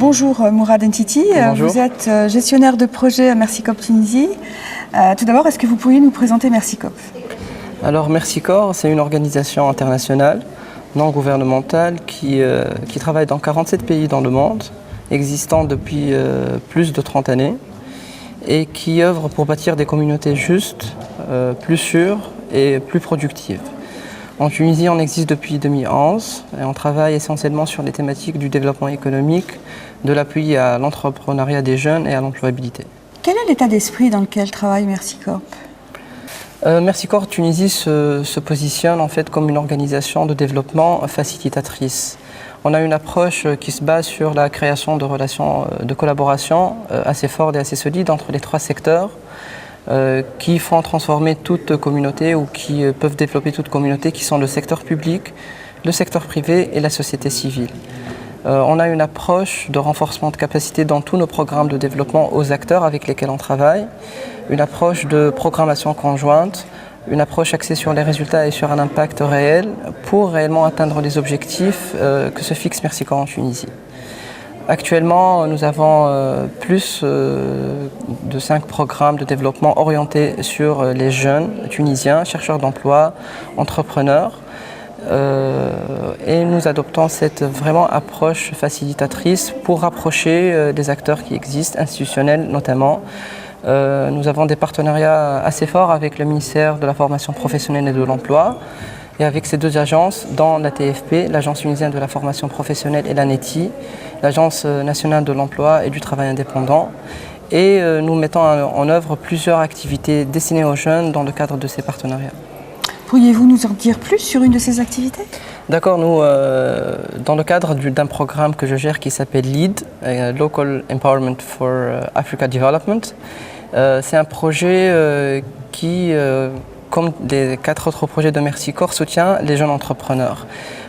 Bonjour Mourad Ntiti, Bonjour. Vous êtes gestionnaire de projet à Mercy Corps Tunisie. Tout d'abord, est-ce que vous pourriez nous présenter Mercy Corps? Alors Mercy Corps, c'est une organisation internationale non gouvernementale qui travaille dans 47 pays dans le monde, existant depuis plus de 30 années et qui œuvre pour bâtir des communautés justes, plus sûres et plus productives. En Tunisie, on existe depuis 2011 et on travaille essentiellement sur les thématiques du développement économique, de l'appui à l'entrepreneuriat des jeunes et à l'employabilité. Quel est l'état d'esprit dans lequel travaille Mercy Corps? Mercy Corps Tunisie se positionne en fait comme une organisation de développement facilitatrice. On a une approche qui se base sur la création de relations de collaboration assez fortes et assez solides entre les trois secteurs qui font transformer toute communauté ou qui peuvent développer toute communauté, qui sont le secteur public, le secteur privé et la société civile. On a une approche de renforcement de capacité dans tous nos programmes de développement aux acteurs avec lesquels on travaille, une approche de programmation conjointe, une approche axée sur les résultats et sur un impact réel pour réellement atteindre les objectifs que se fixe Mercy Corps en Tunisie. Actuellement, nous avons plus de 5 programmes de développement orientés sur les jeunes tunisiens, chercheurs d'emploi, entrepreneurs. Et nous adoptons cette vraiment approche facilitatrice pour rapprocher des acteurs qui existent, institutionnels notamment. Nous avons des partenariats assez forts avec le ministère de la formation professionnelle et de l'emploi et avec ces deux agences dans la TFP, l'Agence tunisienne de la formation professionnelle et l'ANETI, l'Agence nationale de l'emploi et du travail indépendant. Et nous mettons en œuvre plusieurs activités destinées aux jeunes dans le cadre de ces partenariats. Pourriez-vous nous en dire plus sur une de ces activités? D'accord, nous, dans le cadre d'un programme que je gère qui s'appelle LEAD, Local Empowerment for Africa Development, c'est un projet qui, comme les 4 autres projets de Mercy Corps, soutient les jeunes entrepreneurs.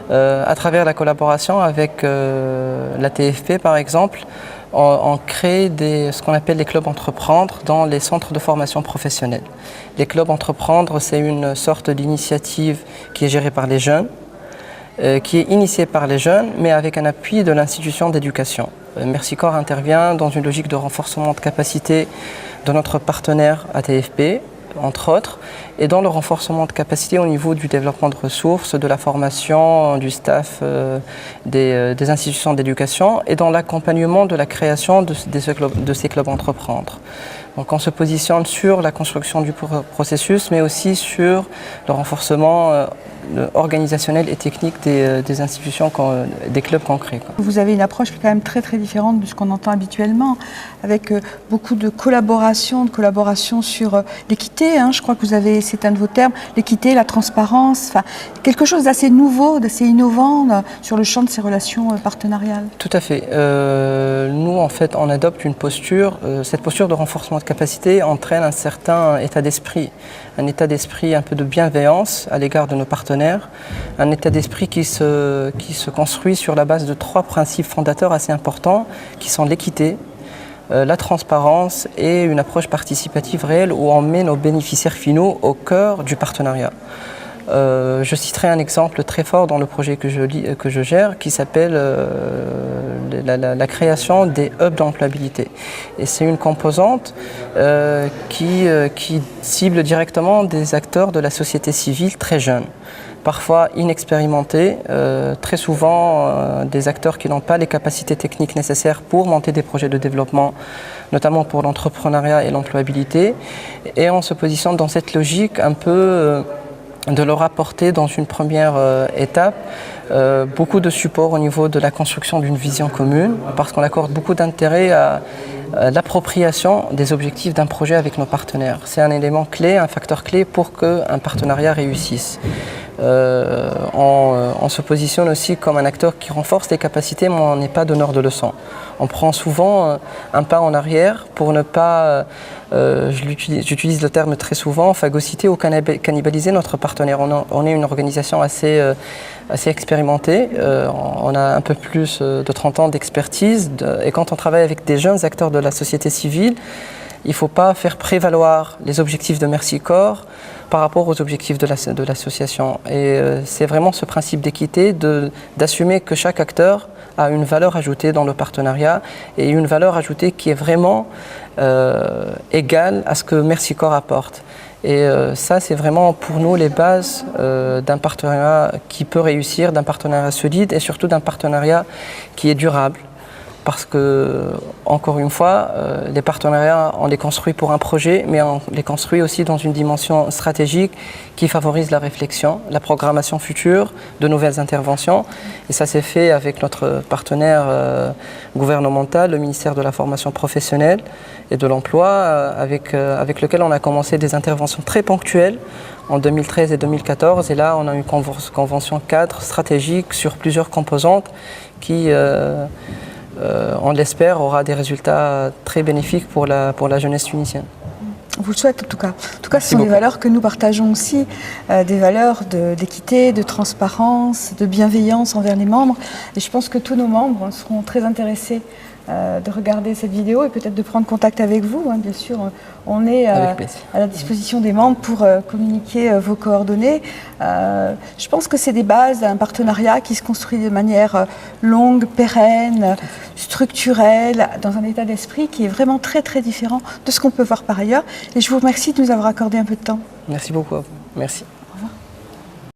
À travers la collaboration avec la TFP, par exemple, on crée ce qu'on appelle les clubs entreprendre dans les centres de formation professionnelle. Les clubs entreprendre, c'est une sorte d'initiative qui est gérée par les jeunes, qui est initiée par les jeunes, mais avec un appui de l'institution d'éducation. Mercy Corps intervient dans une logique de renforcement de capacité de notre partenaire ATFP, entre autres, et dans le renforcement de capacité au niveau du développement de ressources, de la formation du staff des institutions d'éducation et dans l'accompagnement de la création de ces clubs entreprendre. Donc on se positionne sur la construction du processus, mais aussi sur le renforcement organisationnel et technique des institutions, des clubs concrets. Vous avez une approche quand même très différente de ce qu'on entend habituellement, avec beaucoup de collaboration sur l'équité, je crois que vous avez, c'est un de vos termes, l'équité, la transparence, enfin, quelque chose d'assez nouveau, d'assez innovant sur le champ de ces relations partenariales. Tout à fait. Nous, en fait, on adopte une posture, cette posture de renforcement de capacité entraîne un certain état d'esprit, un état d'esprit un peu de bienveillance à l'égard de nos partenaires, un état d'esprit qui se construit sur la base de 3 principes fondateurs assez importants, qui sont l'équité, la transparence et une approche participative réelle où on met nos bénéficiaires finaux au cœur du partenariat. Je citerai un exemple très fort dans le projet que je gère qui s'appelle la création des hubs d'employabilité. Et c'est une composante qui cible directement des acteurs de la société civile très jeunes, parfois inexpérimentés, très souvent des acteurs qui n'ont pas les capacités techniques nécessaires pour monter des projets de développement, notamment pour l'entrepreneuriat et l'employabilité. Et on se positionne dans cette logique un peu de leur apporter dans une première étape beaucoup de support au niveau de la construction d'une vision commune, parce qu'on accorde beaucoup d'intérêt à l'appropriation des objectifs d'un projet avec nos partenaires. C'est un élément clé, un facteur clé pour qu'un partenariat réussisse. On se positionne aussi comme un acteur qui renforce les capacités, mais on n'est pas donneur de leçons. On prend souvent un pas en arrière pour ne pas, j'utilise le terme très souvent, phagocyter ou cannibaliser notre partenaire. On est une organisation assez expérimentée, on a un peu plus de 30 ans d'expertise et quand on travaille avec des jeunes acteurs de la société civile, il ne faut pas faire prévaloir les objectifs de Mercy Corps par rapport aux objectifs de l'association. Et c'est vraiment ce principe d'équité, d'assumer que chaque acteur a une valeur ajoutée dans le partenariat et une valeur ajoutée qui est vraiment égale à ce que Mercy Corps apporte. Et ça, c'est vraiment pour nous les bases d'un partenariat qui peut réussir, d'un partenariat solide et surtout d'un partenariat qui est durable. Parce que, encore une fois, les partenariats, on les construit pour un projet, mais on les construit aussi dans une dimension stratégique qui favorise la réflexion, la programmation future, de nouvelles interventions. Et ça s'est fait avec notre partenaire gouvernemental, le ministère de la formation professionnelle et de l'emploi, avec lequel on a commencé des interventions très ponctuelles en 2013 et 2014. Et là, on a une convention cadre stratégique sur plusieurs composantes qui... on l'espère, aura des résultats très bénéfiques pour la jeunesse tunisienne. On vous le souhaite en tout cas. En tout cas, ce sont des valeurs que nous partageons aussi, des valeurs d'équité, de transparence, de bienveillance envers les membres. Et je pense que tous nos membres seront très intéressés de regarder cette vidéo et peut-être de prendre contact avec vous. Hein, bien sûr, on est à la disposition des membres pour communiquer vos coordonnées. Je pense que c'est des bases d'un partenariat qui se construit de manière longue, pérenne, structurelle, dans un état d'esprit qui est vraiment très très différent de ce qu'on peut voir par ailleurs. Et je vous remercie de nous avoir accordé un peu de temps. Merci beaucoup à vous. Merci.